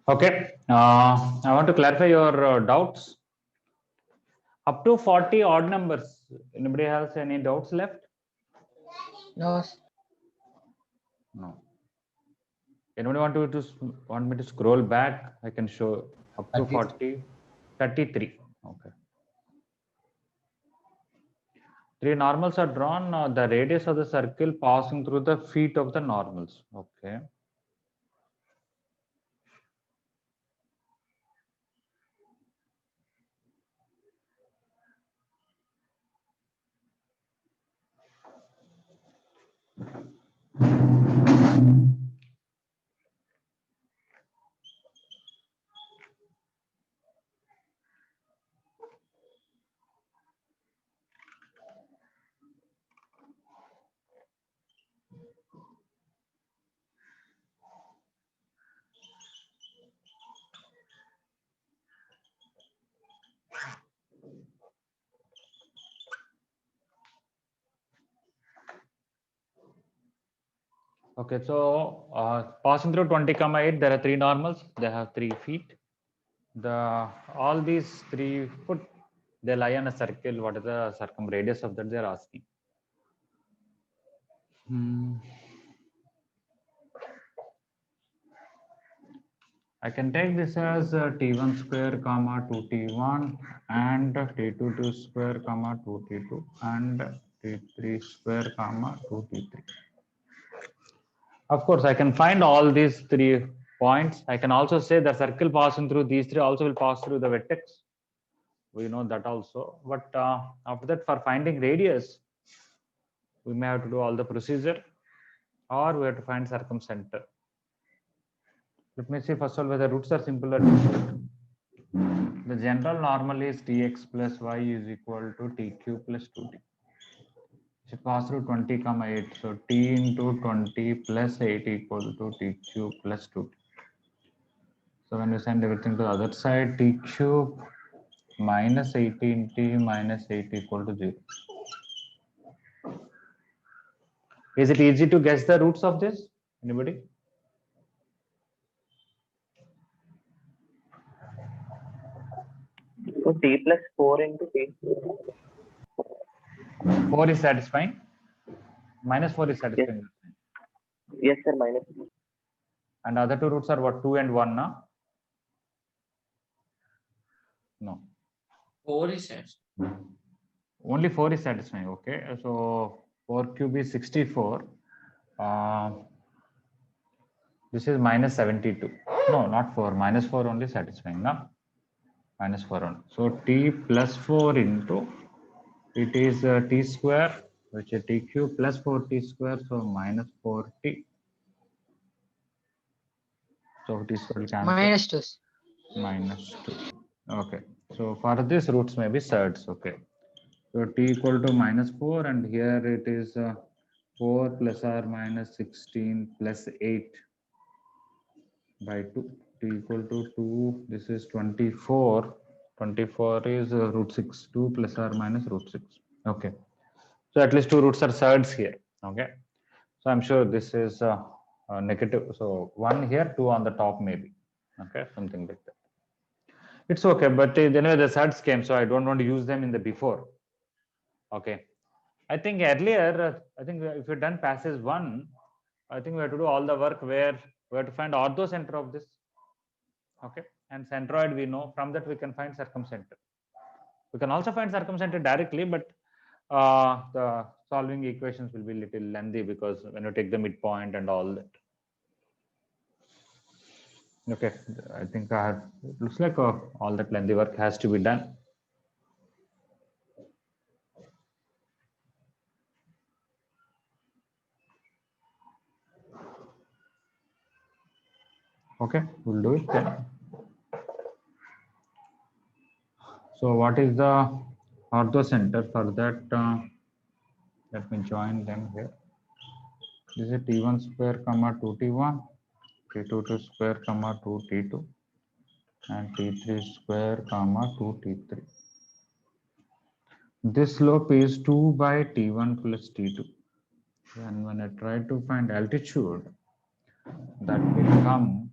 Okay, I want to clarify your doubts. Up to 40 odd numbers. Anybody has any doubts left? No. No. Anybody want me to scroll back? I can show up to 40, 33. Okay. Three normals are drawn. The radius of the circle passing through the feet of the normals. Okay. Okay, so passing through 20 comma 8, there are three normals. They have 3 feet. All these 3 foot, they lie on a circle. What is the circumradius of that? They are asking. I can take this as t1 square comma 2t1 and t2 square comma 2t2 and t3 square comma 2t3. Of course, I can find all these 3 points. I can also say the circle passing through these 3 also will pass through the vertex. We know that also. But after that, for finding radius, we may have to do all the procedure, or we have to find circumcenter. Let me see first of all whether roots are simple or difficult. The general normal is tx plus y is equal to tq plus 2t. It pass through 20 comma 8. So t into 20 plus 8 equal to tq plus 2t. So when we send everything to the other side, t cube minus 18t minus 8 equal to 0. Is it easy to guess the roots of this? Anybody? So t plus 4 into t. 4 is satisfying. Minus 4 is Yes. satisfying. Yes, sir. Minus. And other two roots are what? 2 and 1, na? No. 4 is satisfying. Only 4 is satisfying. Okay. So 4 cube is 64. This is minus 72. No, not 4. Minus 4 only satisfying, na? Minus 4 only. So t plus 4 into it is t square, which is t cube plus 4t square. So minus 4t. So t square will cancel. Minus 2. Minus 2. Okay. So for this roots may be surds. Okay. So t equal to minus 4 and here it is 4 plus or minus 16 plus 8 by 2. T equal to 2. This is 24. 24 is root 6. 2 plus or minus root 6. Okay. So at least 2 roots are surds here. Okay. So I'm sure this is negative. So 1 here, 2 on the top maybe. Okay. Something like that. It's okay. But anyway, the surds came. So I don't want to use them in the before. Okay. I think earlier, I think if you've done passage 1, I think we have to do all the work where we have to find ortho center of this. Okay. And centroid we know. From that we can find circumcenter. We can also find circumcenter directly, but the solving equations will be little lengthy because when you take the midpoint and all that. Okay. I think it looks like all that lengthy work has to be done. Okay, we'll do it then. So what is the ortho center? For that, let me join them here. This is t1 square comma 2t1, t2 square comma 2t2, and t3 square comma 2t3. This slope is 2 by t1 plus t2. And when I try to find altitude, that will come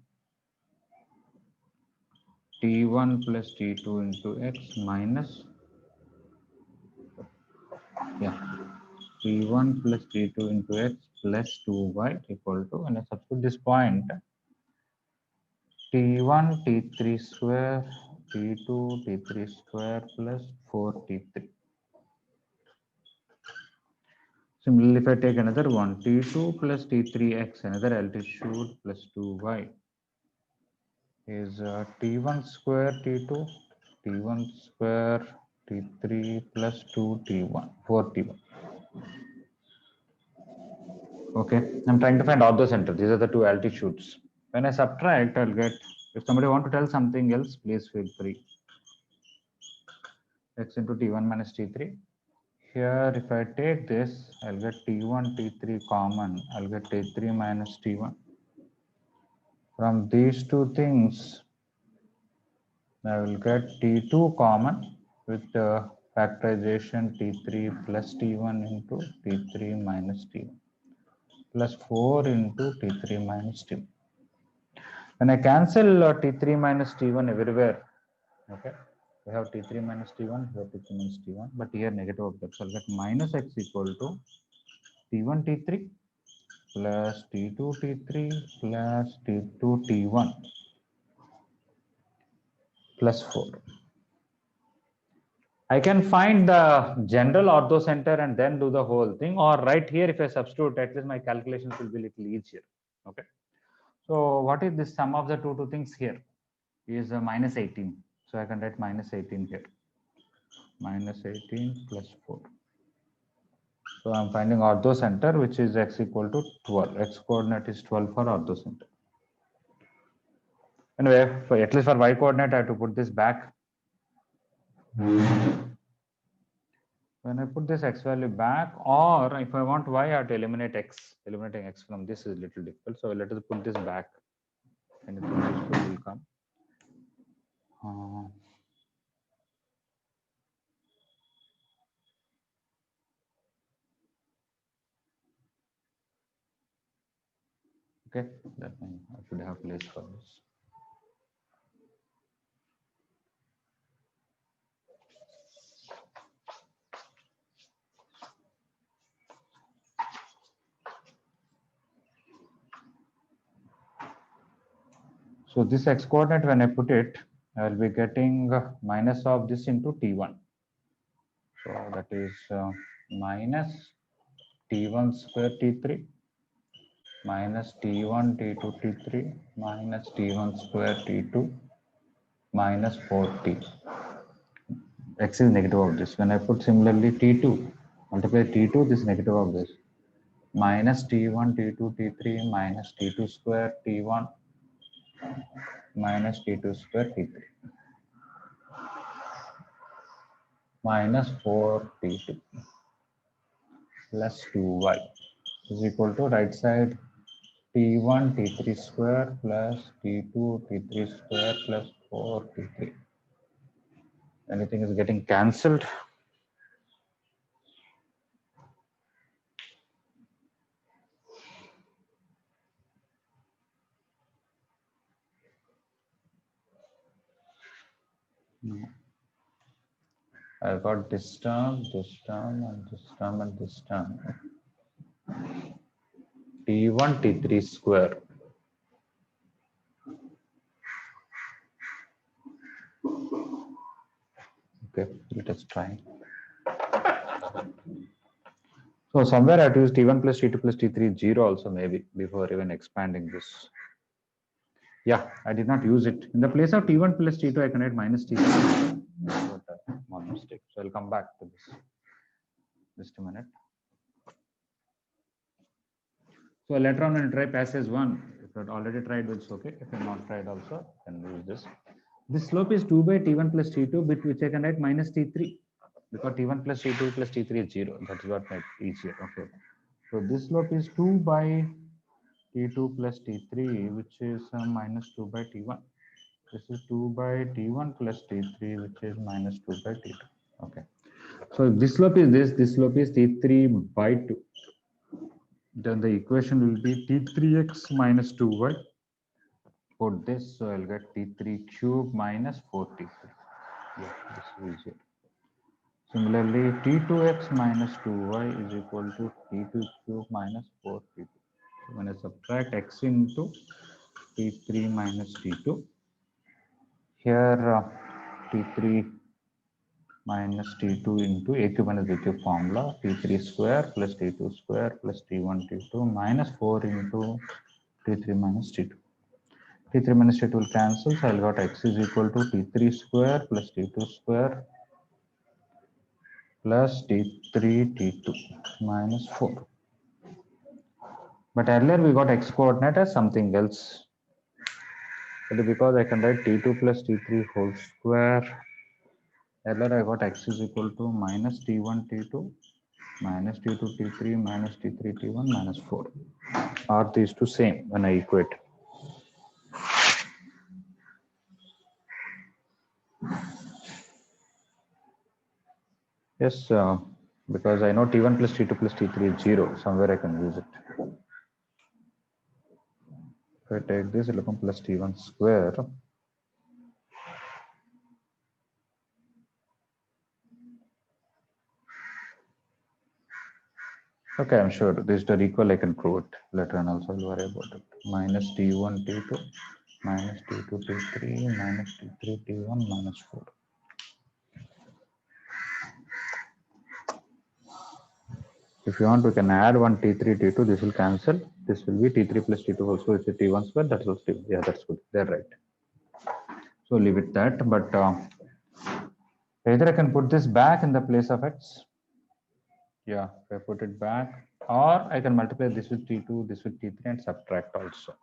t1 plus t2 into x minus, t1 plus t2 into x plus 2y equal to, and I substitute this point, t1 t3 square, t2 t3 square plus 4t3. Similarly, if I take another one, t2 plus t3x, another altitude plus 2y is t1 square t2, t1 square t3 plus 2t1, 4t1. Okay, I'm trying to find orthocenter. These are the two altitudes. When I subtract, I'll get, if somebody want to tell something else, please feel free. X into t1 minus t3. Here, if I take this, I'll get t1, t3 common. I'll get t3 minus t1. From these two things, I will get t2 common with factorization t3 plus t1 into t3 minus t1 plus 4 into t3 minus t1. When I cancel t3 minus t1 everywhere, okay, we have t3 minus t1, here t3 minus t1, but here negative of that. So I'll get minus x equal to t1 t3 plus t2 t3 plus t2 t1 plus 4. I can find the general orthocenter and then do the whole thing, or right here if I substitute, at least my calculations will be a little easier. Okay. So what is this sum of the two things here is minus 18. So I can write minus 18 here. Minus 18 plus 4. So I'm finding orthocenter, which is x equal to 12. X coordinate is 12 for orthocenter. Anyway, for at least for y coordinate, I have to put this back. When I put this x value back, or if I want y, I have to eliminate x. Eliminating x from this is a little difficult. So let us put this back. Anything useful will come. Okay, that means I should have place for this. So this x coordinate, when I put it, I will be getting minus of this into t1. So that is minus t1 square t3 minus t1 t2 t3 minus t1 square t2 minus 4t. X is negative of this. When I put similarly t2, multiply t2, this negative of this. Minus t1 t2 t3 minus t2 square t1 minus t2 square t3 minus 4t2 plus 2y is equal to right side t1 t3 square plus t2 t3 square plus 4 t3. Anything is getting cancelled. No. I got this term, this term, and this term, and this term. t1 t3 square. Okay, let us try. So somewhere I have to use t1 plus t2 plus t3 0 also maybe before even expanding this. Yeah, I did not use it. In the place of t1 plus t2, I can write minus t3. Small mistake. So I'll come back to this. Just a minute. So later on, when I try passage 1, if I've already tried, it's okay. If I've not tried also, I can use this. This slope is 2 by t1 plus t2, which I can write minus t3. Because t1 plus t2 plus t3 is 0. That's what makes it easier. Okay. So this slope is 2 by t2 plus t3, which is minus 2 by t1. This is 2 by t1 plus t3, which is minus 2 by t2. Okay. So this slope is this slope is t3 by 2. Then the equation will be t3x minus 2y put this, so I'll get T3 cube minus 4T3. Yeah, this is easier. Similarly, T2x minus 2y is equal to T2 cube minus 4T2. So when I subtract x into T3 minus T2, here T3 minus T2 into A cube minus B cube formula, T3 square plus T2 square plus T1 T2 minus 4 into T3 minus T2. T3 minus T2 will cancel, so I'll got x is equal to T3 square plus T2 square plus T3 T2 minus 4. But earlier we got x coordinate as something else. But because I can write T2 plus T3 whole square, earlier I got x is equal to minus T1 T2 minus T2 T3 minus T3 T1 minus 4. Are these two same when I equate? Yes, because I know T1 plus T2 plus T3 is 0. Somewhere I can use it. If I take this, it'll become plus T1 square. Okay, I'm sure this is equal. I can prove it later and also I'll worry about it. Minus T1 T2 minus T2 T3 minus T3 T1 minus 4. If you want, we can add one T3 T2. This will cancel. This will be T3 plus T2 also. It's a T1 square. That's also T1. Yeah, that's good. They're right. So leave it that. But either I can put this back in the place of x. Yeah, if I put it back, or I can multiply this with T2, this with T3, and subtract also.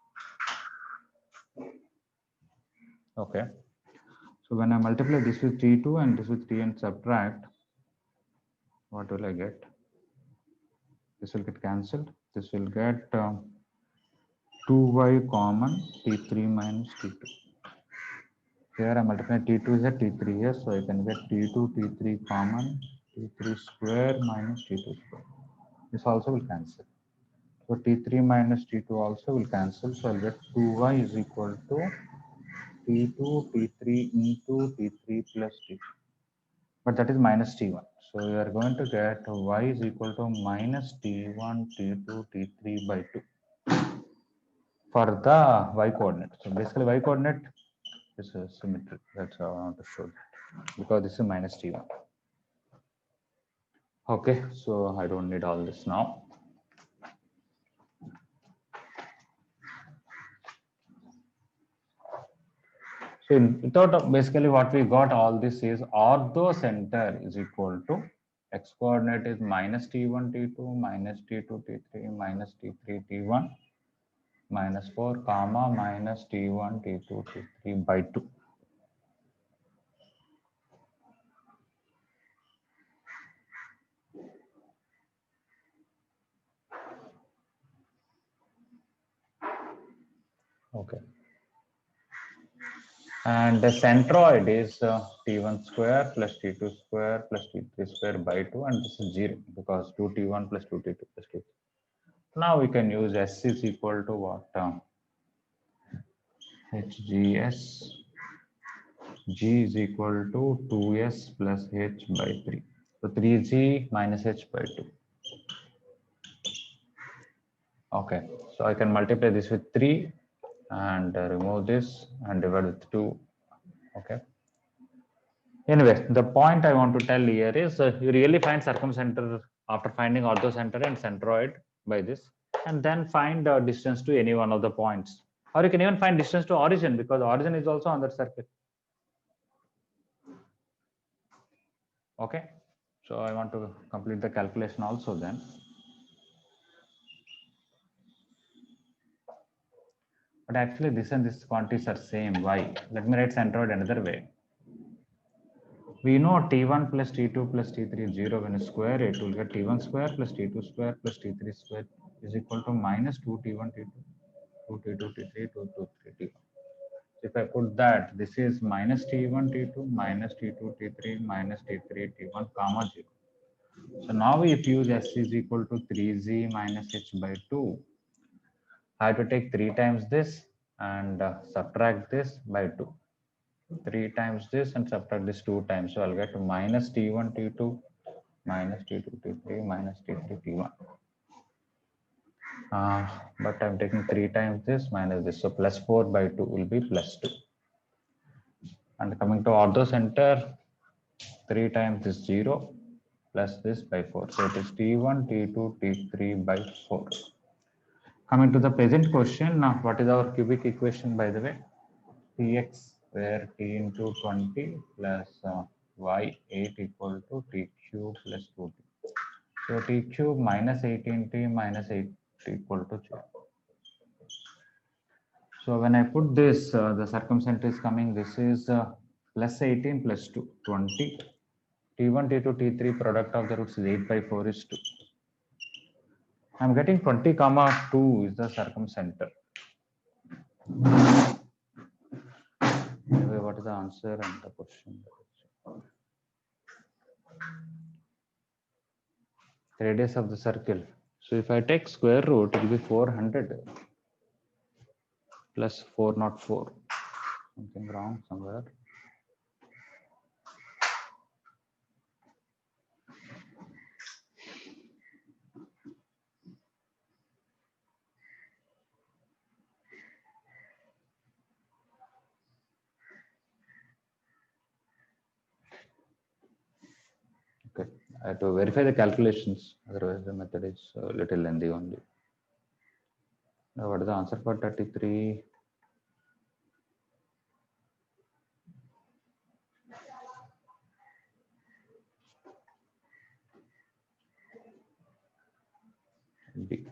Okay. So when I multiply this with T2 and this with T and subtract, what will I get? This will get cancelled. This will get 2y common T3 minus T2. Here I multiply T2 is a T3 here, so I can get T2 T3 common T3 square minus T2 square. This also will cancel. So T3 minus T2 also will cancel. So I'll get 2y is equal to T2 T3 into T3 plus T2. But that is minus T1. So you are going to get y is equal to minus T1 T2 T3 by 2 for the y coordinate. So basically y coordinate is a symmetry. That's how I want to show that, because this is minus T1. Okay, so I don't need all this now. So without basically what we got, all this is orthocenter is equal to x coordinate is minus T1 T2 minus T2 T3 minus T3 T1 minus 4 comma minus T1 T2 T3 by 2. Okay. And the centroid is T1 square plus T2 square plus T3 square by 2, and this is 0 because 2T1 plus 2T2 plus 2. Now we can use S is equal to what? HGS. G is equal to 2S plus H by 3. So 3G minus H by 2. Okay, so I can multiply this with 3 and remove this and divide with 2. Okay. Anyway, the point I want to tell here is you really find circumcenter after finding orthocenter and centroid by this, and then find distance to any one of the points. Or you can even find distance to origin, because origin is also on that circle. Okay, so I want to complete the calculation also then. But actually this and this quantities are same. Why? Let me write centroid another way. We know T1 plus T2 plus T3 is 0. When you square it, you'll get T1 square plus T2 square plus T3 square is equal to minus 2T1 T2, 2T2 T3, 2 T3 T1. If I put that, this is minus T1 T2 minus T2 T3 minus T3 T1 comma 0. So now if you use S is equal to 3Z minus H by 2, I have to take 3 times this and subtract this by 2. 3 times this and subtract this 2 times. So I'll get minus T1, T2, minus T2, T3, minus T3, T1. But I'm taking 3 times this minus this. So plus 4 by 2 will be plus 2. And coming to ortho center, 3 times this 0 plus this by 4. So it is T1, T2, T3 by 4. Coming to the present question, now what is our cubic equation by the way? Tx where t into 20 plus y8 equal to t cube plus 2t. So t cube minus 18t minus 8 equal to 0. So when I put this, the circumcenter is coming, this is plus 18 plus 2, 20. T1, T2, T3 product of the roots is 8 by 4 is 2. I'm getting 20 comma 2 is the circumcenter. Anyway, what is the answer and the question? Radius of the circle. So if I take square root, it will be 400 plus 404. Something wrong somewhere. Okay, I have to verify the calculations. Otherwise, the method is a little lengthy only. Now, what is the answer for 33? B.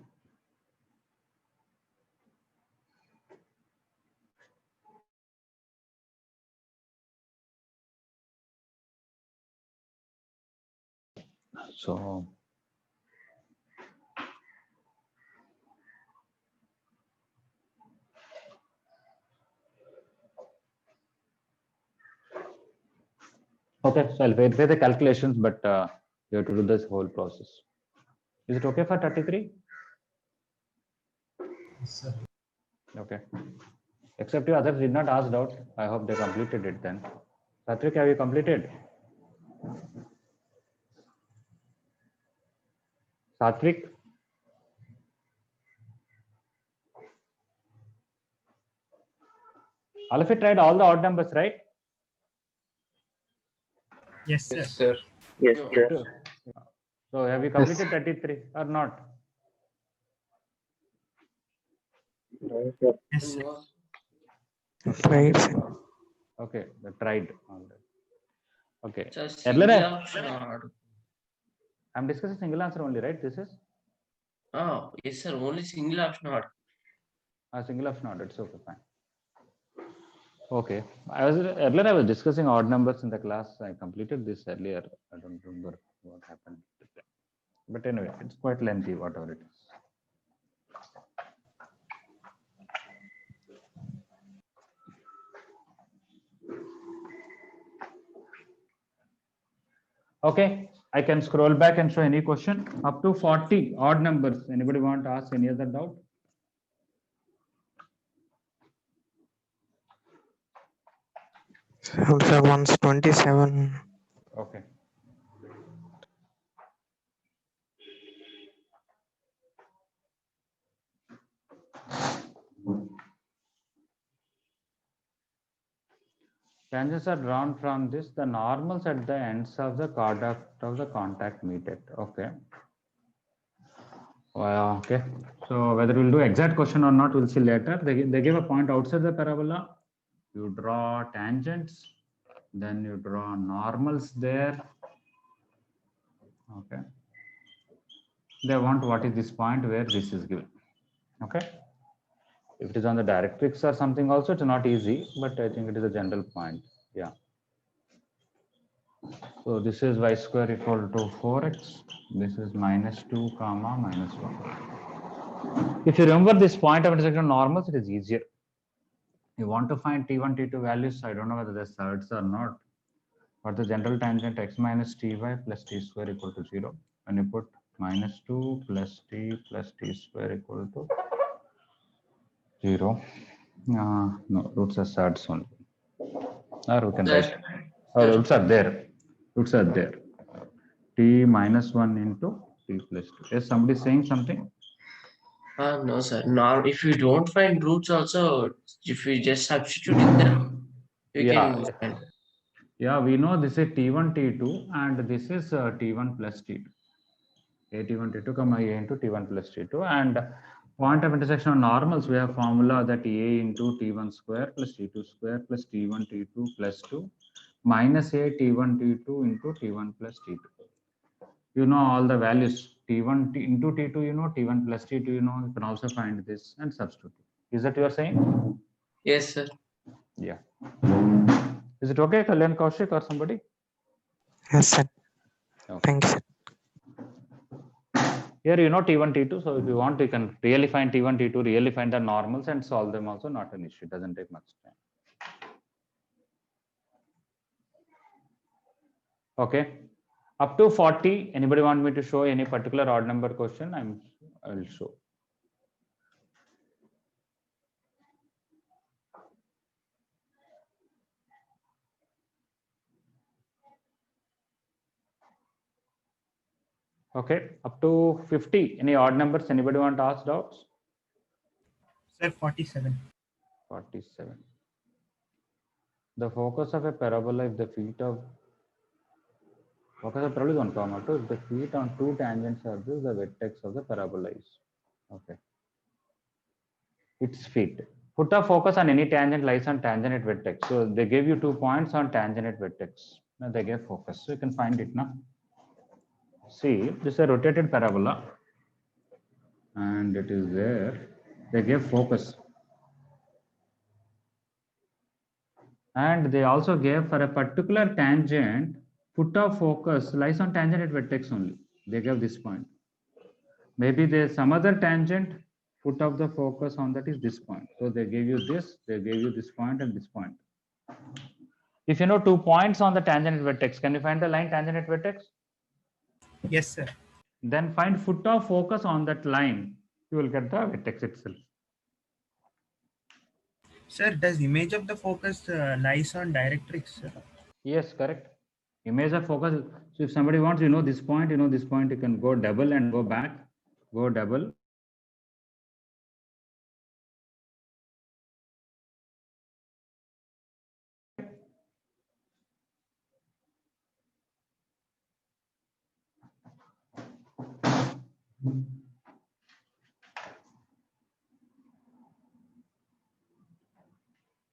So, okay, so I'll verify the calculations, but you have to do this whole process. Is it okay for 33? Yes, sir. Okay. Except you others did not ask out. I hope they completed it then. Satvik, have you completed? Satvik? All of you tried all the odd numbers, right? Yes, sir. Yes, sir. Yes, No. sir. So have you completed 33 or not? No, sir. Yes, sir. Was Right. Okay, they tried. Okay. it's a Earlier, single option or I'm discussing single answer only, right? This is oh yes, sir. Only single option or a single option order. It's okay, fine. Okay. I was discussing odd numbers in the class. I completed this earlier. I don't remember what happened. But anyway, it's quite lengthy, whatever it is. Okay, I can scroll back and show any question up to 40 odd numbers. Anybody want to ask any other doubt? Also, once 27. Okay. Tangents are drawn from this, the normals at the ends of the conduct of the contact meted. Okay. Okay. So whether we'll do exact question or not, we'll see later. They give a point outside the parabola. You draw tangents, then you draw normals there. Okay. They want what is this point where this is given. Okay. If it is on the directrix or something also, it's not easy, but I think it is a general point. Yeah. So this is y square equal to 4x. This is minus 2 comma minus 1. If you remember this point of intersection normals, it is easier. You want to find t1, t2 values. I don't know whether they're thirds or not. But the general tangent x minus ty plus t square equal to 0. When you put minus 2 plus t square equal to 0. No, roots are surds only. Or we can Sir, write. Oh, roots are there. Roots are there. T minus 1 into t plus 2. Is somebody saying something? no, sir. Now, if you don't find roots also, if we just substitute in them, we Yeah. can find. Yeah, we know this is T1, T2, and this is T1 plus T2. A T1, T2, comma A into T1 plus T2. And point of intersection of normals, we have formula that A into T1 square plus T2 square plus T1, T2 plus 2 minus A T1, T2 into T1 plus T2. You know all the values T1 into T2, you know, T1 plus T2, you know, you can also find this and substitute. Is that you are saying? Yes, sir. Yeah. Is it okay, Kalyan Kaushik or somebody? Yes, sir. Okay. Thank you, sir. Here you know T1, T2. So if you want, you can really find T1, T2, really find the normals and solve them also. Not an issue. It doesn't take much time. Okay. Up to 40. Anybody want me to show any particular odd number question? I'll show. Okay. Up to 50. Any odd numbers? Anybody want to ask doubts? Sir, 47. 47. The focus of a parabola, if the feet of focus of parabola is on comma 2, if the feet on two tangents are this, the vertex of the parabola is. Okay. Its feet. Put a focus on any tangent lies on tangent at vertex. So they gave you 2 points on tangent at vertex. Now they gave focus. So you can find it now. See, this is a rotated parabola. And it is there. They gave focus. And they also gave for a particular tangent, put a focus lies on tangent at vertex only. They gave this point. Maybe there's some other tangent, put of the focus on that is this point. So they gave you this, they gave you this point and this point. If you know 2 points on the tangent vertex, can you find the line tangent at vertex? Yes, sir. Then find foot of focus on that line. You will get the vertex itself. Sir, does image of the focus lies on directrix, sir? Yes, correct. Image of focus. So if somebody wants, you know this point, you can go double and go back, go double.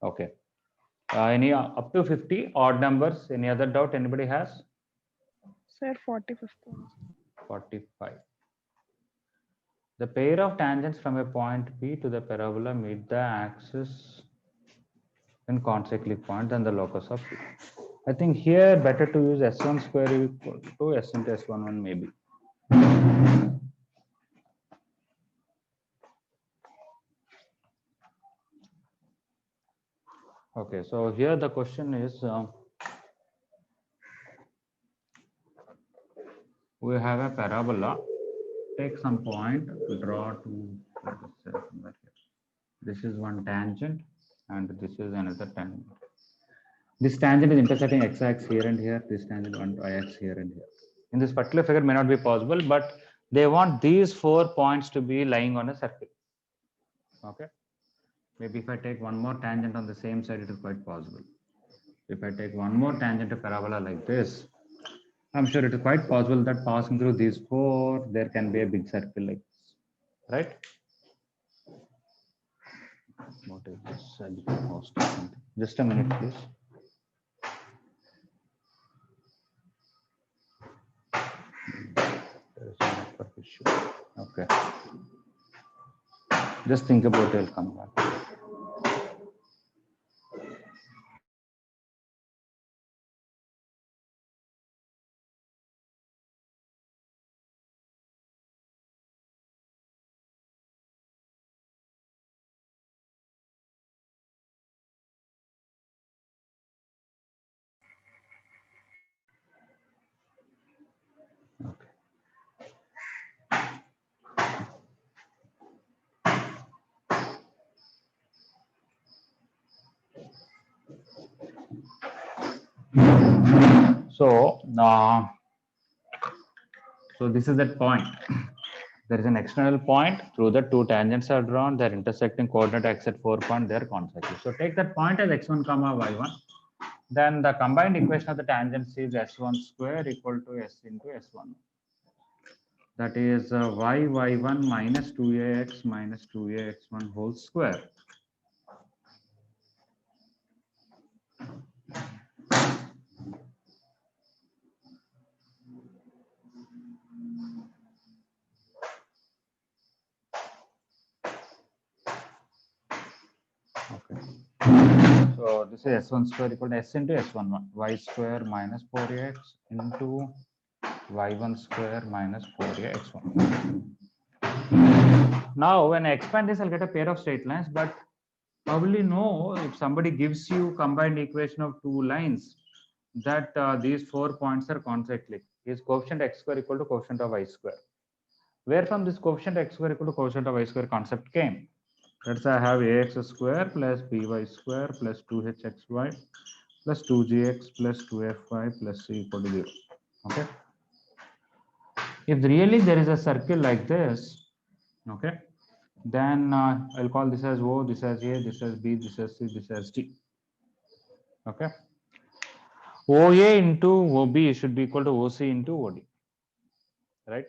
Okay. Any up to 50 odd numbers? Any other doubt anybody has? Sir, 45th one. 45. The pair of tangents from a point P to the parabola meet the axis in concyclic point and the locus of P. I think here better to use S1 square equal to S into S11 maybe. Okay, so here the question is, we have a parabola, take some point, draw to, this is one tangent and this is another tangent. This tangent is intersecting x-axis here and here, this tangent on y-axis here and here. In this particular figure may not be possible, but they want these 4 points to be lying on a circle. Okay. Maybe if I take one more tangent on the same side, it is quite possible. If I take one more tangent to parabola like this, I'm sure it is quite possible that passing through these 4, there can be a big circle like this, right? What is this? I become host or something. Just a minute, please. There is a network issue. Okay. Just think about it, I'll come back. Okay. So, so this is that point. There is an external point through the two tangents are drawn. Their intersecting coordinate x at 4 point. They are consecutive. So take that point as x1 comma y1. Then the combined equation of the tangents is s1 square equal to s into s1. That is y1 minus 2ax minus 2ax1 whole square. Okay. So this is s1 square equal to s into s1, y square minus 4ax into y1 square minus 4ax1. Now, when I expand this, I'll get a pair of straight lines, but probably know if somebody gives you combined equation of two lines that these 4 points are concyclic. Is coefficient x square equal to coefficient of y square? Where from this coefficient x square equal to coefficient of y square concept came? Let's say I have ax square plus by square plus 2hxy plus 2gx plus 2fy plus c equal to 0. Okay. If really there is a circle like this, okay, then I'll call this as O, this as A, this as B, this as C, this as D. Okay. OA into OB should be equal to OC into OD. Right.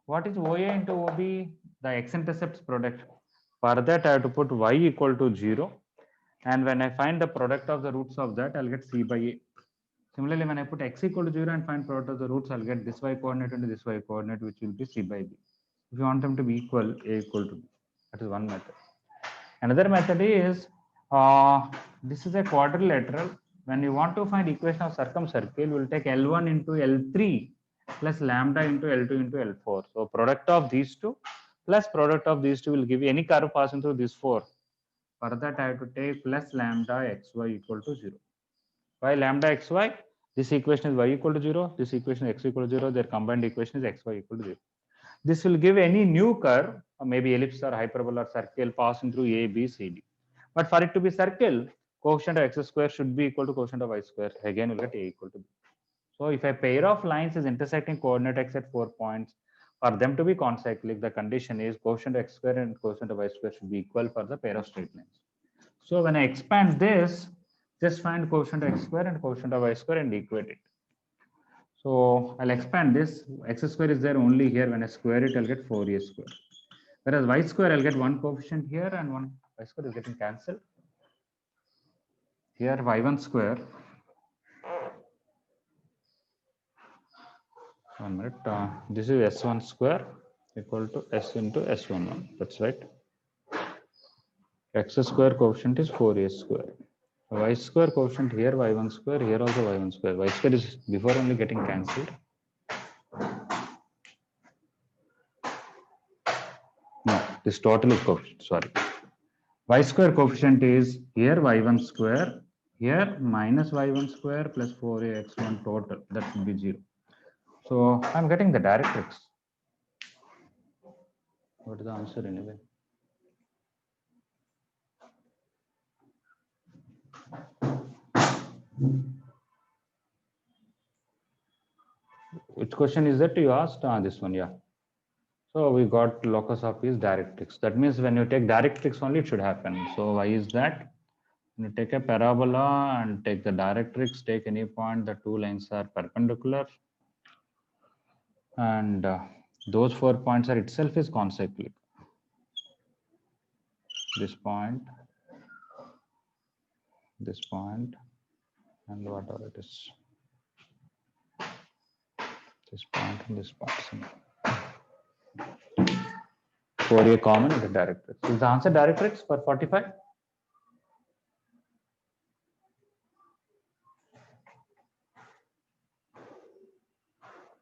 What is OA into OB? The x-intercepts product. For that, I have to put y equal to 0. And when I find the product of the roots of that, I'll get C by A. Similarly, when I put x equal to 0 and find product of the roots, I'll get this y coordinate into this y coordinate, which will be C by B. If you want them to be equal, A equal to B. That is one method. Another method is, this is a quadrilateral. When you want to find equation of circumcircle, we'll take L1 into L3 plus lambda into L2 into L4. So product of these two plus product of these two will give you any curve passing through these four. For that, I have to take plus lambda xy equal to 0. Why lambda xy? This equation is y equal to 0. This equation is x equal to 0. Their combined equation is xy equal to 0. This will give any new curve, or maybe ellipse or hyperbola or circle passing through A, B, C, D. But for it to be circle, coefficient of x square should be equal to coefficient of y square. Again, we'll get A equal to B. So if a pair of lines is intersecting coordinate x at 4 points, for them to be concyclic, the condition is coefficient of x square and coefficient of y square should be equal for the pair of straight lines. So when I expand this, just find coefficient of x square and coefficient of y square and equate it. So I'll expand this. X square is there only here. When I square it, I'll get 4a square. Whereas y square, I'll get one coefficient here and one y square is getting cancelled. Here y1 square. 1 minute. This is s1 square equal to s into s11. That's right. X square coefficient is 4a square. Y square coefficient here y1 square, here also y1 square. Y square is before only getting cancelled. No, this total is coefficient, sorry. Y square coefficient is here y1 square, here minus y1 square plus 4ax1 total. That should be 0. So I'm getting the directrix. What is the answer anyway? Which question is that you asked? This one, yeah. So we got locus of is directrix. That means when you take directrix only, it should happen. So why is that? When you take a parabola and take the directrix, take any point, the two lines are perpendicular. And those 4 points are itself is concyclic. This point, and whatever it is. This point and this point. 4a common is the directrix. Is the answer directrix for 45?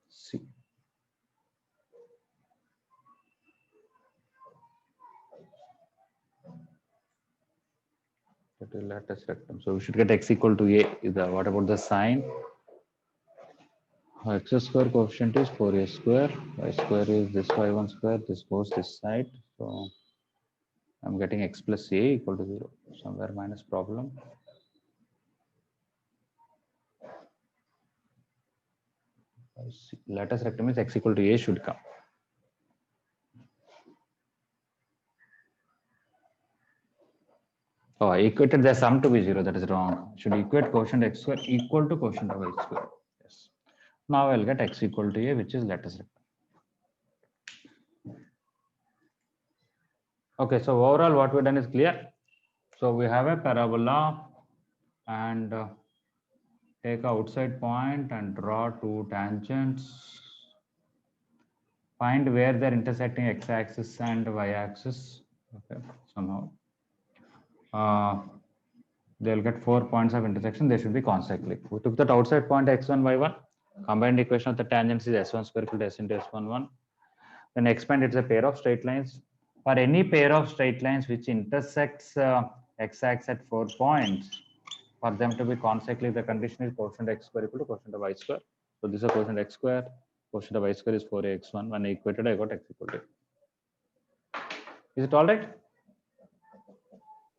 C. That is lattice rectum. So we should get x equal to a. Is the, what about the sign? X square coefficient is 4a square. Y square is this y1 square. This goes this side. So I'm getting x plus a equal to 0. Somewhere minus problem. lattice rectum means x equal to a should come. Oh, I equated the sum to be 0. That is wrong. Should equate quotient x square equal to quotient of y square. Yes. Now I'll get x equal to a, which is lattice rectum. Okay, so overall what we've done is clear. So we have a parabola and take a outside point and draw two tangents. Find where they're intersecting x-axis and y-axis. Okay, so now they'll get 4 points of intersection. They should be concyclic. We took that outside point x1, y1. Combined equation of the tangents is s1 square equal to s into s11. Then expand, it's a pair of straight lines. For any pair of straight lines which intersects x-axis at 4 points, for them to be concyclic, the condition is quotient x square equal to quotient of y square. So this is a quotient x square. Quotient of y square is 4x1. When I equated, I got x equal to. Is it all right?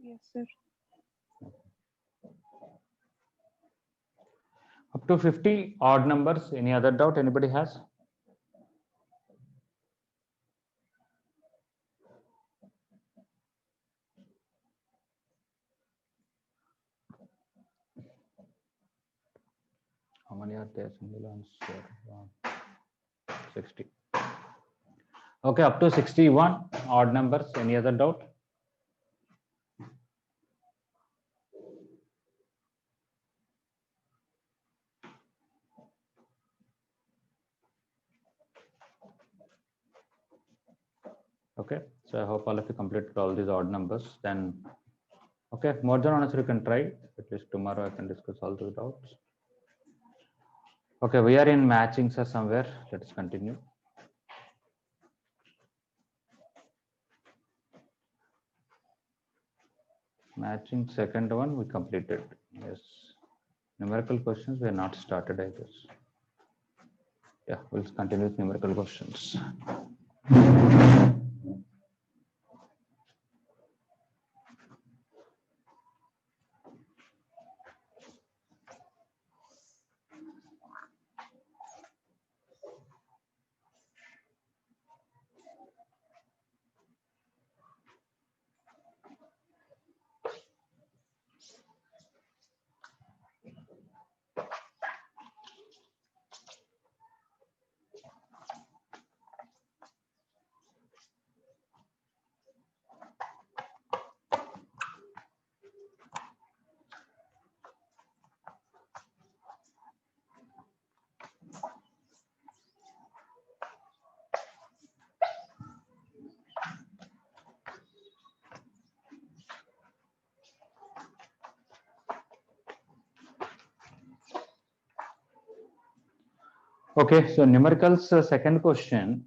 Yes, sir. Up to 50 odd numbers. Any other doubt anybody has? How many are there? Single answer. 60. Okay, up to 61 odd numbers. Any other doubt? Okay, so I hope all of you completed all these odd numbers. Then, okay, more than honest, you can try. At least tomorrow I can discuss all those doubts. Okay, we are in matching so somewhere. Let us continue. Matching second one we completed. Yes. Numerical questions we are not started, I guess. Yeah, we'll continue with numerical questions. Okay, so numericals second question.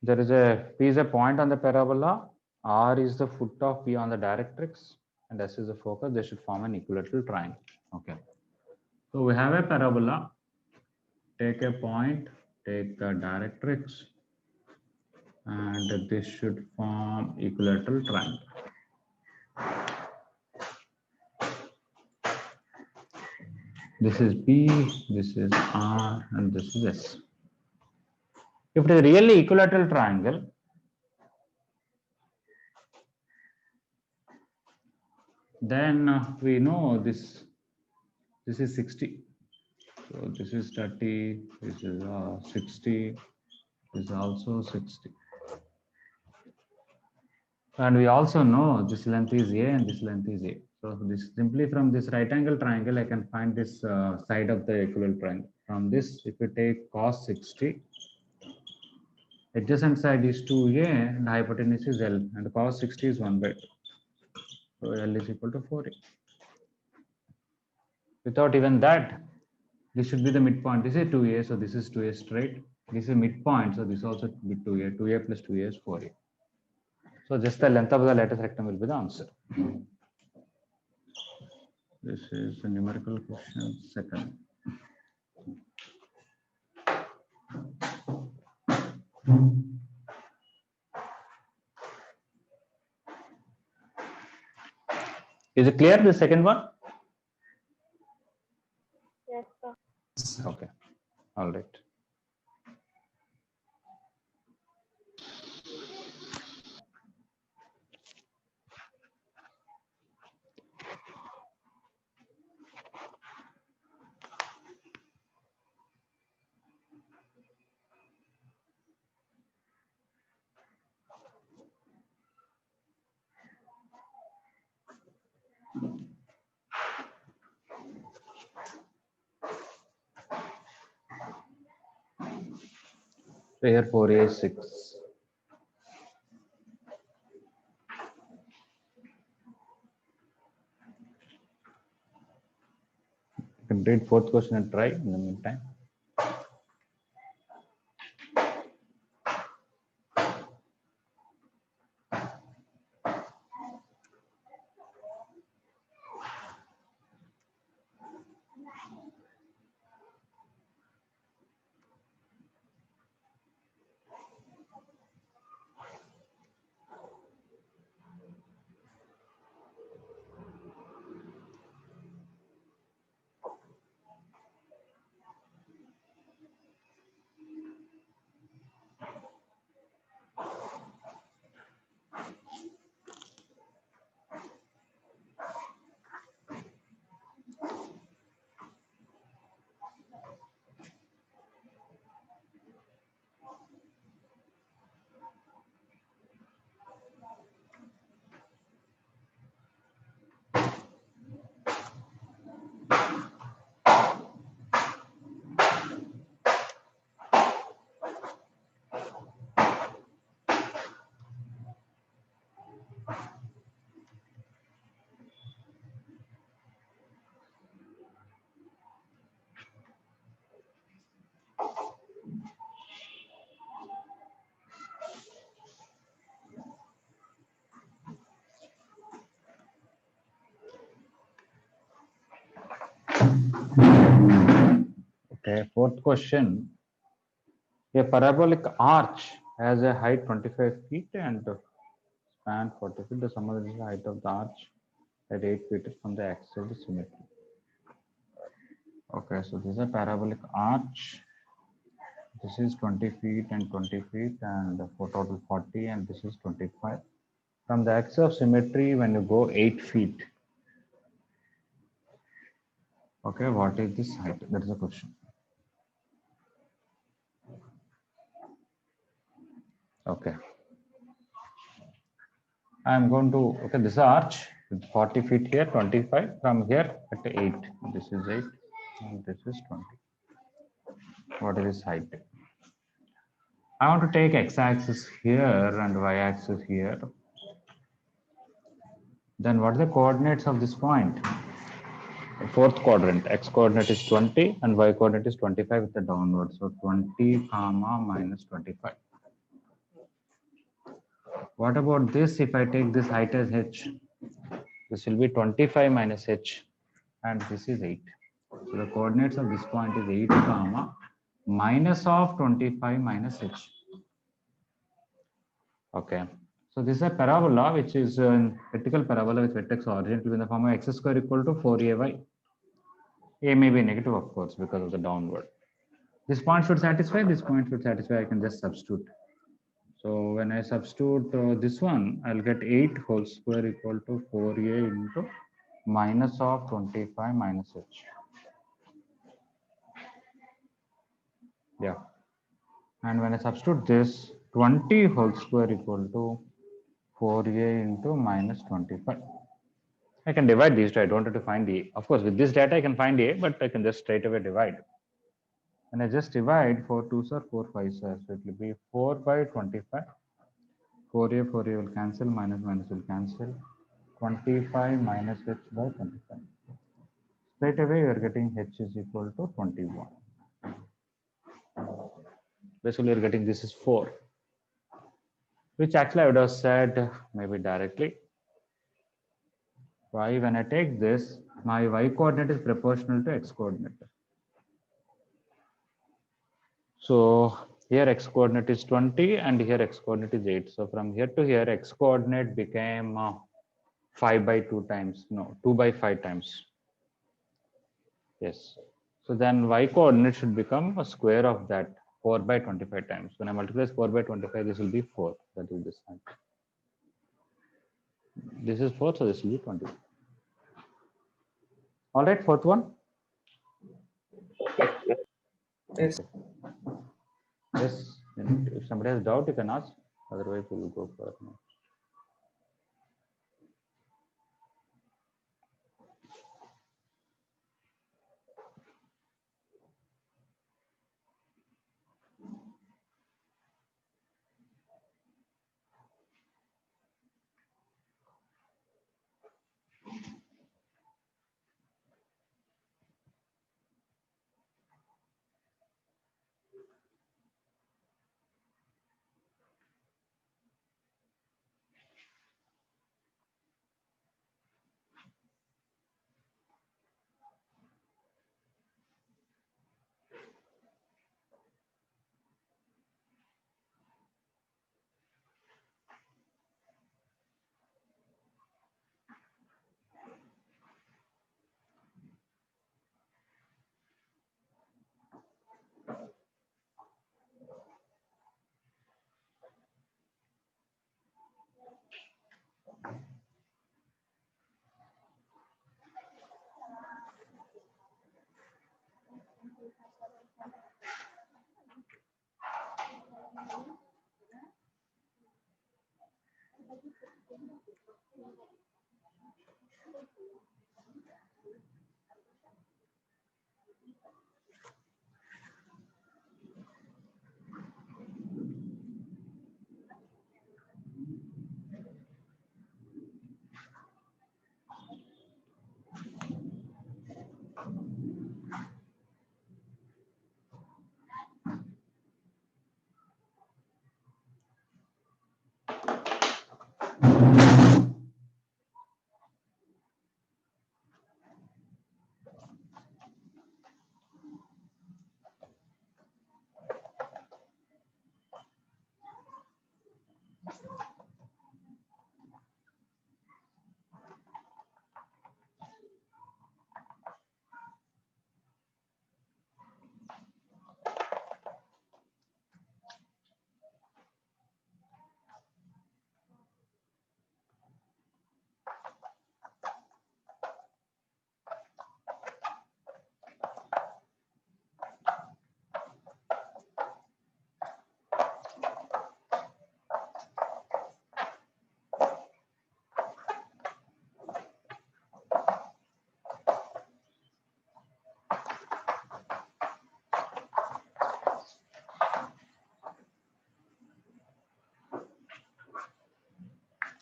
There is a P is a point on the parabola, R is the foot of P on the directrix, and S is the focus. They should form an equilateral triangle. Okay. So we have a parabola. Take a point, take the directrix, and this should form equilateral triangle. This is P, this is R, and this is S. If it is really equilateral triangle, then we know this is 60. So this is 30, this is 60, this is also 60. And we also know this length is A and this length is A. So this simply from this right angle triangle, I can find this side of the equilateral triangle. From this, if we take cos 60, adjacent side is 2A and hypotenuse is L, and cos 60 is 1/2. So L is equal to 4A. Without even that, this should be the midpoint. This is 2A, so this is 2A straight. This is midpoint, so this also be 2A. 2A plus 2A is 4A. So just the length of the lattice rectum will be the answer. This is a numerical question second. Is it clear, the second one? Yes, sir. Okay, all right. So here 4a is 6. You can read fourth question and try in the meantime. Okay, fourth question. A parabolic arch has a height 25 feet and span 40 feet. The sum of the height of the arch at 8 feet from the axis of the symmetry. Okay, so this is a parabolic arch. This is 20 feet and 20 feet and for total 40 and this is 25. From the axis of symmetry, when you go 8 feet, okay, what is this height? That is the question. Okay. I'm going to, okay, this arch with 40 feet here, 25 from here at 8. This is 8 and this is 20. What is this height? I want to take x-axis here and y-axis here. Then what are the coordinates of this point? The fourth quadrant, x coordinate is 20 and y coordinate is 25 with the downward. So 20 comma minus 25. What about this? If I take this height as h, this will be 25 minus h and this is 8. So the coordinates of this point is 8 comma minus of 25 minus h. Okay. So this is a parabola which is a vertical parabola with vertex origin to be in the form of x square equal to 4ay. A may be negative, of course, because of the downward. This point should satisfy, this point should satisfy. I can just substitute. So when I substitute this one, I'll get 8 whole square equal to 4a into minus of 25 minus h. Yeah. And when I substitute this, 20 whole square equal to 4a into minus 25. I can divide these two. I don't have to find the, of course, with this data, I can find a, but I can just straight away divide. And I just divide 4 2s are 4 5s. So it will be 4 by 25. 4a will cancel, minus will cancel. 25 minus h by 25. Straight away, you are getting h is equal to 21. Basically, you're getting this is 4, which actually I would have said maybe directly. Why? When I take this, my y coordinate is proportional to x coordinate. So here x coordinate is 20 and here x coordinate is 8. So from here to here, x coordinate became 5 by 2 times, no, 2 by 5 times. Yes. So then y coordinate should become a square of that 4 by 25 times. When I multiply 4 by 25, this will be 4. That is this one. This is 4, so this will be 20. All right, fourth one. Yes. Yes. If somebody has doubt, you can ask. Otherwise, we will go for now.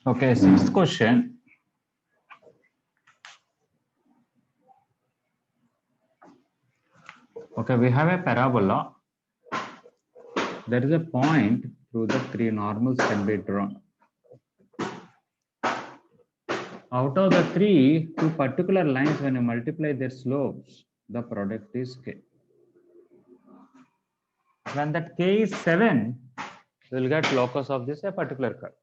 Okay, sixth question. Okay, we have a parabola. There is a point through the three normals can be drawn. Out of the three, two particular lines, when you multiply their slopes, the product is k. When that k is 7, you will get locus of this a particular curve.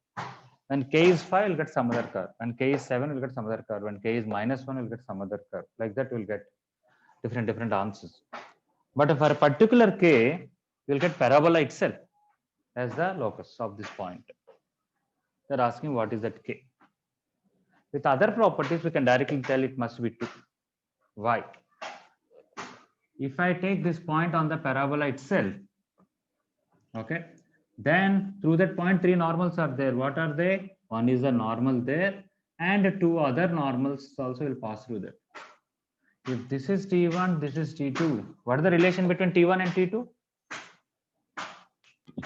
When k is 5, you will get some other curve. When k is 7, you will get some other curve. When k is -1, you will get some other curve. Like that, you will get different answers. But for a particular k, you will get parabola itself as the locus of this point. They're asking what is that k. With other properties, we can directly tell it must be 2. Why? If I take this point on the parabola itself, okay, then through that point, three normals are there. What are they? One is a normal there, and two other normals also will pass through that. If this is T1, this is T2. What is the relation between T1 and T2?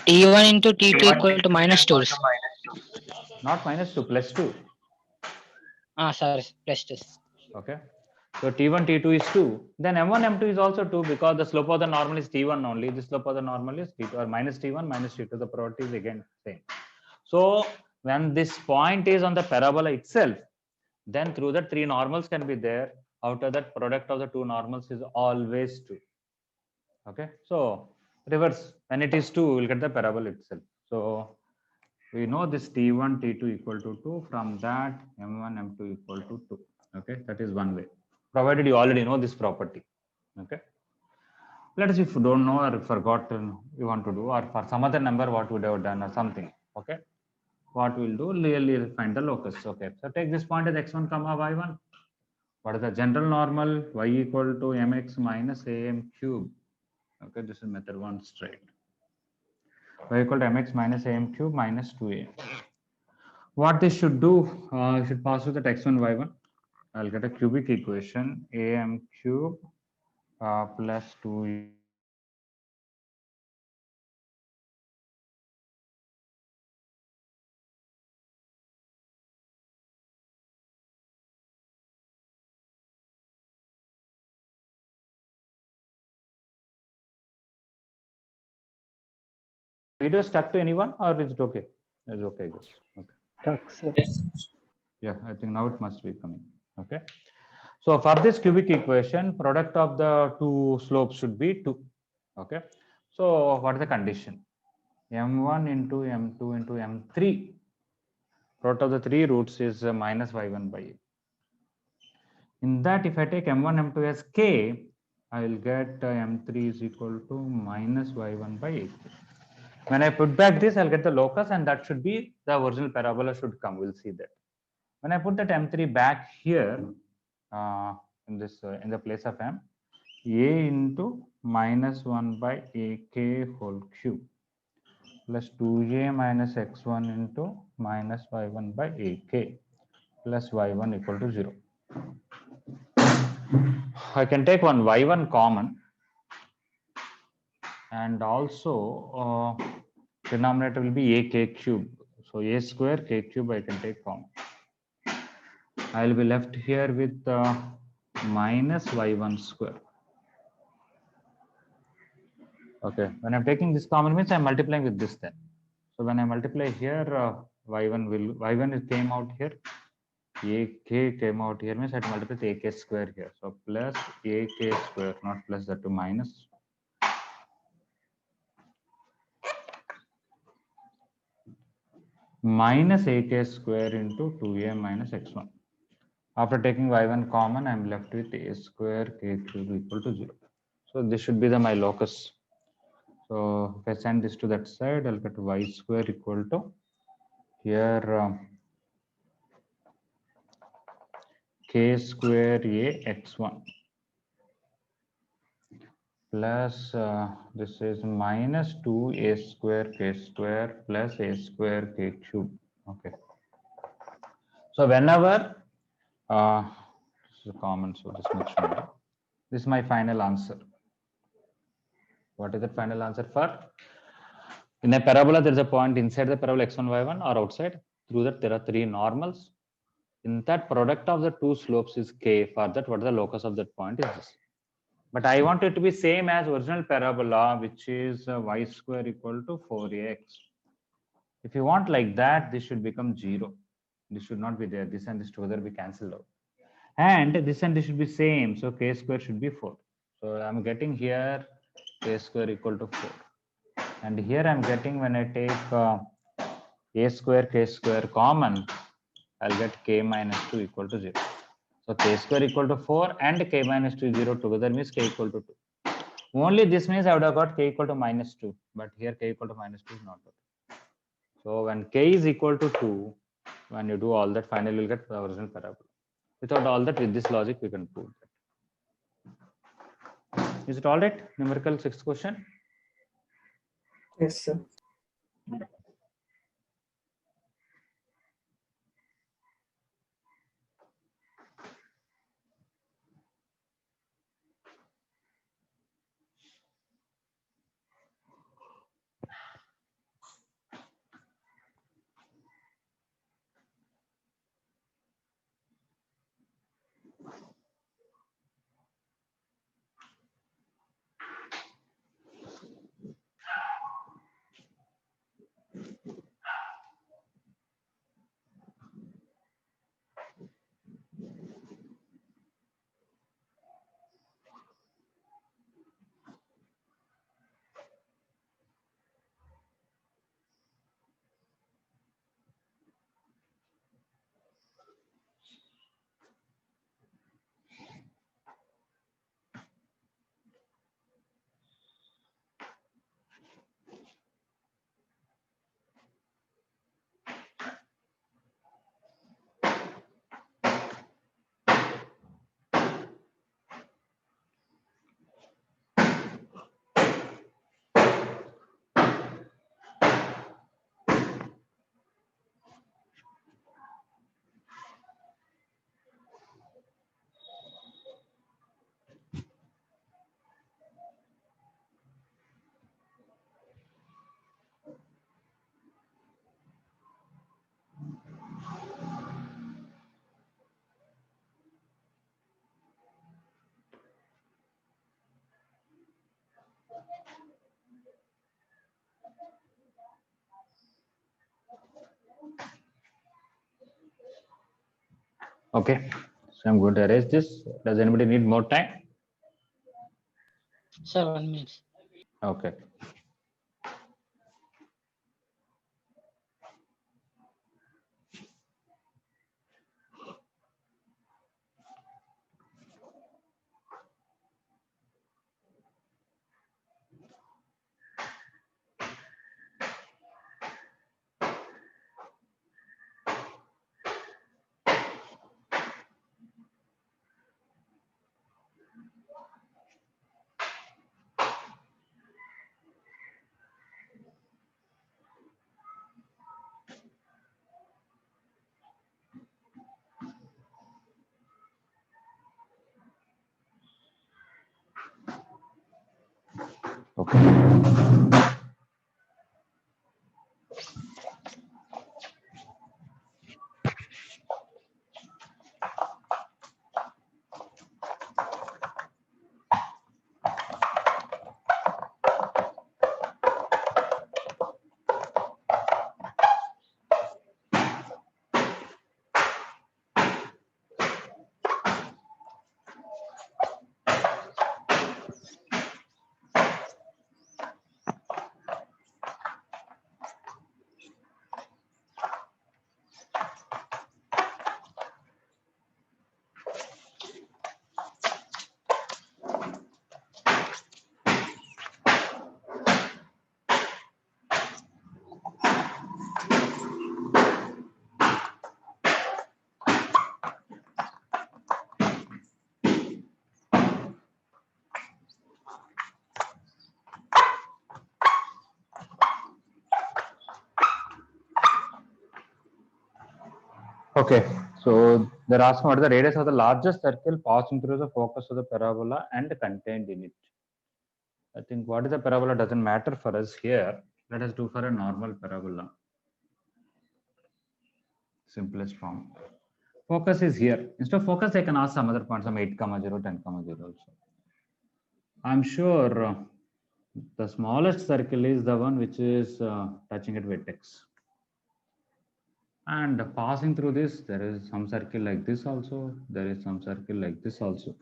T1 into T2 equal to -2. Not -2, +2. Sorry, +2. Okay. So T1, T2 is 2. Then M1, M2 is also 2 because the slope of the normal is T1 only. The slope of the normal is T2 or -T1, -T2. The probability is again same. So when this point is on the parabola itself, then through that three normals can be there. Out of that, product of the two normals is always 2. Okay. So reverse, when it is 2, we'll get the parabola itself. So we know this T1, T2 equal to 2. From that, M1, M2 equal to 2. Okay. That is one way, provided you already know this property. Okay. Let us, if you don't know or forgotten you want to do, or for some other number what would have done or something. Okay, what we'll do, really find the locus. Okay, so take this point as x1 comma y1. What is the general normal? Y equal to mx minus am cube. Okay, this is method 1 straight. Y equal to mx minus am cube minus 2am. What this should do, should pass with that x1 y1. I'll get a cubic equation am cube plus 2 video stuck to anyone, or is it okay? It's okay, guys. Okay. Stuck, sir. Yes. Yeah, I think now it must be coming. Okay. So for this cubic equation, product of the two slopes should be 2. Okay. So what is the condition? m1 into m2 into m3. Product of the three roots is minus y1 by a. In that, if I take m1, m2 as k, I will get m3 is equal to minus y1 by a. When I put back this, I'll get the locus, and that should be the original parabola should come. We'll see that. When I put that m3 back here in the place of m, a into minus 1 by ak whole cube plus 2a minus x1 into minus y1 by ak plus y1 equal to 0. I can take one y1 common, and also denominator will be ak cube. So a square k cube I can take common. I will be left here with minus y1 square. Okay, when I'm taking this common means I'm multiplying with this then. So when I multiply here, y1 came out here, ak came out here, means I have to multiply with ak square here. So plus ak square, not plus that to minus. Minus ak square into 2a minus x1. After taking y1 common, I'm left with a square k cube equal to 0. So this should be my locus. So if I send this to that side, I'll get y square equal to here k square a x1 plus this is minus 2a square k square plus a square k cube. Okay. So whenever this is common, so this much only. This is my final answer. What is the final answer for? In a parabola, there is a point inside the parabola x1, y1 or outside. Through that, there are three normals. In that, product of the two slopes is k. For that, what is the locus of that point is this. But I want it to be same as original parabola, which is y square equal to 4ax. If you want like that, this should become 0. This should not be there. This and this together be cancelled out. And this should be same. So k square should be 4. So I'm getting here k square equal to 4. And here I'm getting, when I take a square k square common, I'll get k minus 2 equal to 0. So k square equal to 4 and k minus 2 0 together means k equal to 2. Only this means I would have got k equal to minus 2, but here k equal to minus 2 is not good. So when k is equal to 2, when you do all that, finally you'll get the original parabola. Without all that, with this logic, we can prove that. Is it all right? Numerical 6th question. Yes, sir. Okay, so I'm going to erase this. Does anybody need more time? Sir, 1 minute. Okay. Okay. Okay, so they're asking what is the radius of the largest circle passing through the focus of the parabola and contained in it. I think what is the parabola doesn't matter for us here. Let us do for a normal parabola. Simplest form. Focus is here. Instead of focus, I can ask some other points, some 8, 0, 10, 0 also. I'm sure the smallest circle is the one which is touching at vertex. And passing through this, there is some circle like this also. There is some circle like this also.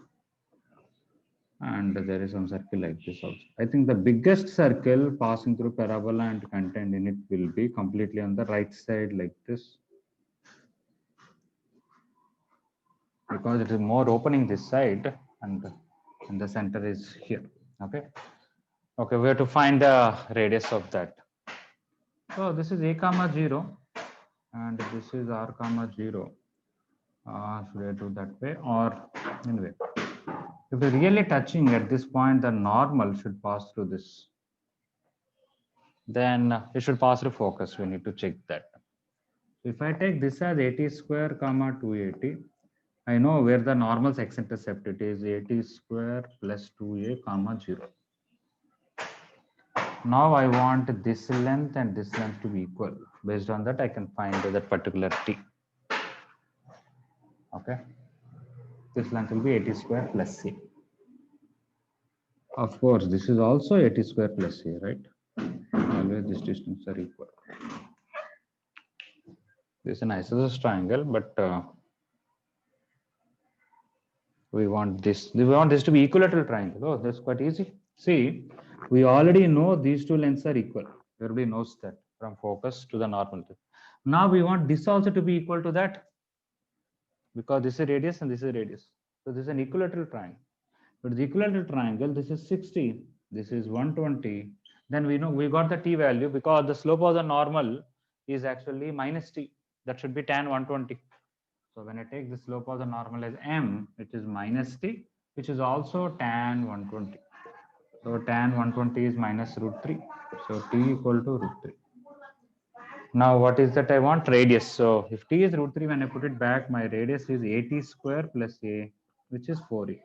And there is some circle like this also. I think the biggest circle passing through parabola and contained in it will be completely on the right side like this. Because it is more opening this side and the center is here. Okay. Okay, we have to find the radius of that. So this is a comma 0 and this is r comma 0. Should I do that way or anyway? If we're really touching at this point, the normal should pass through this. Then it should pass through focus. We need to check that. If I take this as 80 square comma 280, I know where the normal's x-intercept it is 80 square plus 2a comma 0. Now I want this length and this length to be equal. Based on that, I can find that particular t. Okay. This length will be 80 square plus c. Of course, this is also 80 square plus c, right? Always these distances are equal. This is an isosceles triangle, but we want this. We want this to be equilateral triangle. Oh, that's quite easy. See, we already know these two lengths are equal. Everybody knows that from focus to the normal. Now we want this also to be equal to that because this is radius and this is radius. So this is an equilateral triangle. But the equilateral triangle, this is 60, this is 120. Then we know we got the t value because the slope of the normal is actually minus t. That should be tan 120. So when I take the slope of the normal as m, it is minus t, which is also tan 120. So tan 120 is minus root 3. So t equal to root 3. Now what is that I want? Radius. So if t is root 3, when I put it back, my radius is 80 square plus a, which is 4a.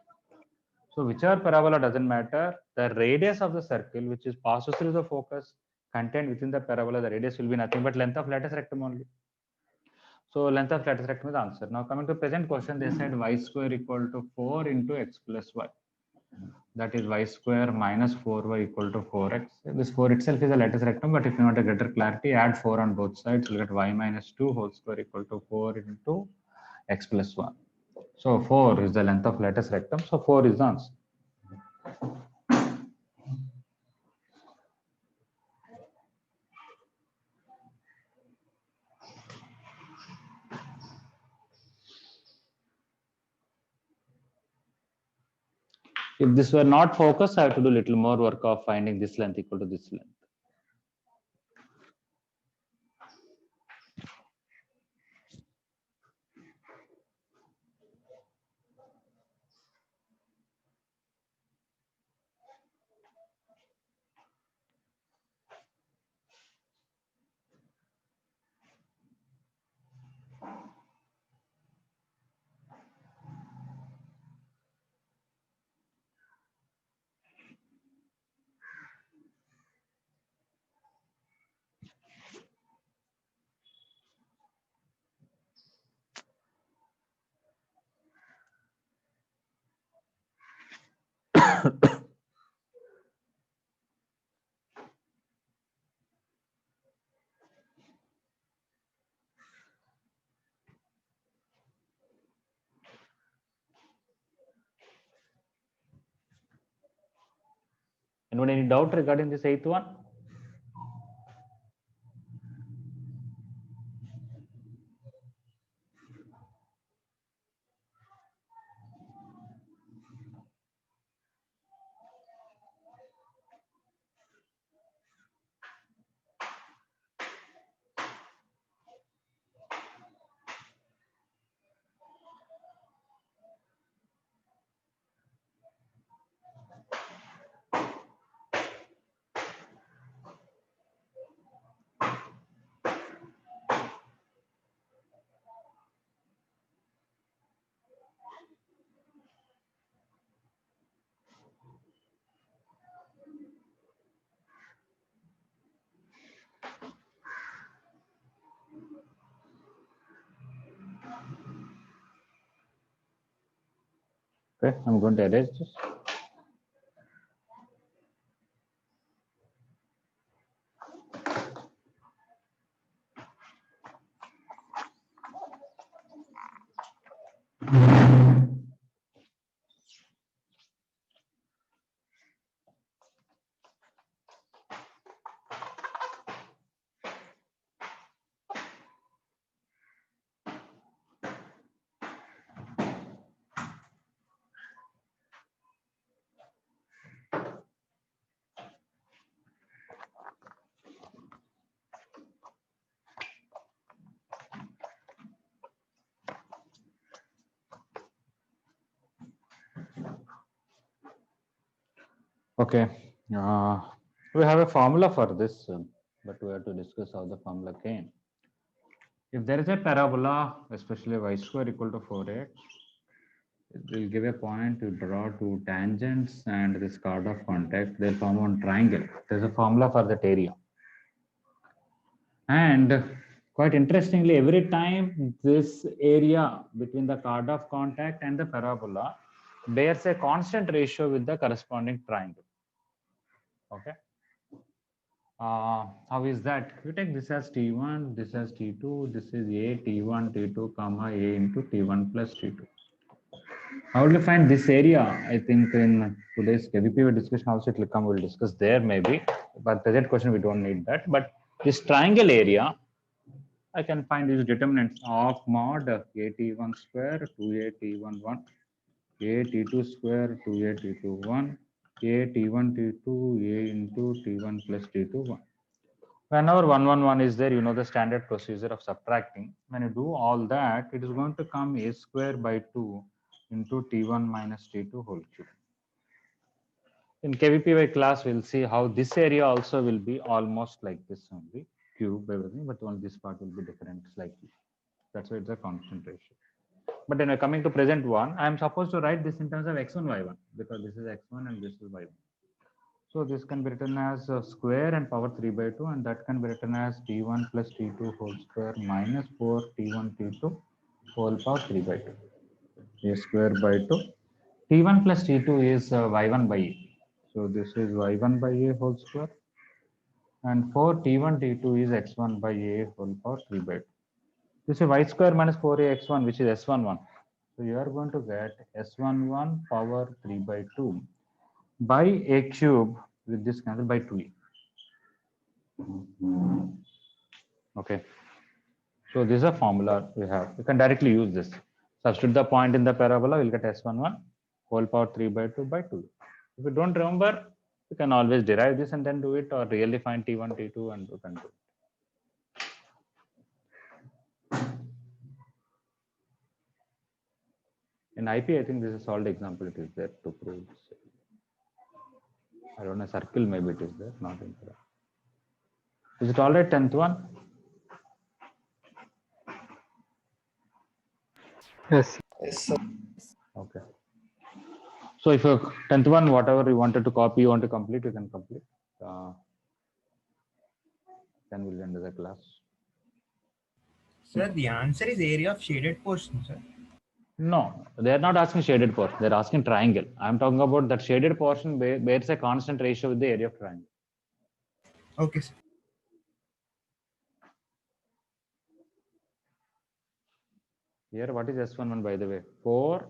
So whichever parabola doesn't matter, the radius of the circle, which is passes through the focus, contained within the parabola, the radius will be nothing but length of lattice rectum only. So length of lattice rectum is the answer. Now coming to present question, they said y square equal to 4 into x plus y. that is y square minus 4y equal to 4x. This 4 itself is a lattice rectum, but if you want a greater clarity, add 4 on both sides, you'll get y minus 2 whole square equal to 4 into x plus 1. So 4 is the length of lattice rectum, so 4 is the answer. If this were not focused, I have to do little more work of finding this length equal to this length. Anyone any doubt regarding this eighth one? Okay, I'm going to erase this. Okay, we have a formula for this, but we have to discuss how the formula came. If there is a parabola, especially y square equal to 4x, it will give a point, you draw two tangents and this chord of contact, they'll form one triangle. There's a formula for that area. And quite interestingly, every time this area between the chord of contact and the parabola bears a constant ratio with the corresponding triangle. Okay. How is that? You take this as T1, this as T2, this is A, T1, T2, comma A into T1 plus T2. How will you find this area? I think in today's KVP discussion also it will come, we'll discuss there maybe, but present question we don't need that. But this triangle area, I can find these determinants of mod AT1 square 2AT11, AT2 square 2AT21, AT1 T2 A into T1 plus T2 1. Whenever 1 is there, you know the standard procedure of subtracting. When you do all that, it is going to come a square by 2 into T1 minus T2 whole cube. In KVPY class, we'll see how this area also will be almost like this only, cube, everything, but only this part will be different slightly. That's why it's a constant ratio. But then coming to present one, I'm supposed to write this in terms of x1, y1, because this is x1 and this is y1. So this can be written as square and power 3 by 2, and that can be written as T1 plus T2 whole square minus 4 T1 T2 whole power 3 by 2. A square by 2 T1 plus T2 is y1 by a. So this is y1 by a whole square. And for T1, T2 is x1 by a whole power 3 by 2. This is y square minus 4ax1, which is s11. So you are going to get s11 power 3 by 2 by a cube with this cancel by 2a. Okay. So this is a formula we have. You can directly use this. Substitute the point in the parabola, you'll get s11 whole power 3 by 2 by 2. If you don't remember, you can always derive this and then do it, or really find T1, T2 and you can do it. In IP, I think this is a solved example. It is there to prove this. I don't know, circle maybe it is there, not in there. Is it all right, 10th one? Yes. Yes, sir. Okay. So if you 10th one, whatever you wanted to copy, you want to complete, you can complete. Then we'll end the class. Sir, the answer is area of shaded portion, sir. No, they are not asking shaded portion. They're asking triangle. I'm talking about that shaded portion bears a constant ratio with the area of triangle. Okay, sir. Here, what is S11 by the way? 4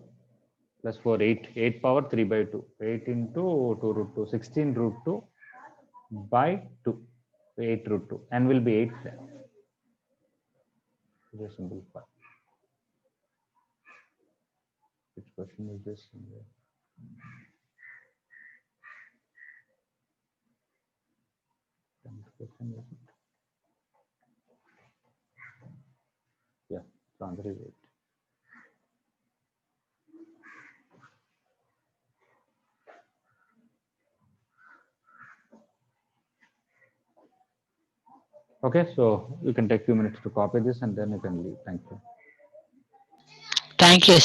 plus 4, 8. 8 power 3 by 2. 8 into 2 root 2. 16 root 2 by 2. 8 root 2. And will be 8 there. Just simplify. Which question is this? Question is it? Yeah, the answer is 8. Okay, so you can take few minutes to copy this and then you can leave. Thank you. Thank you.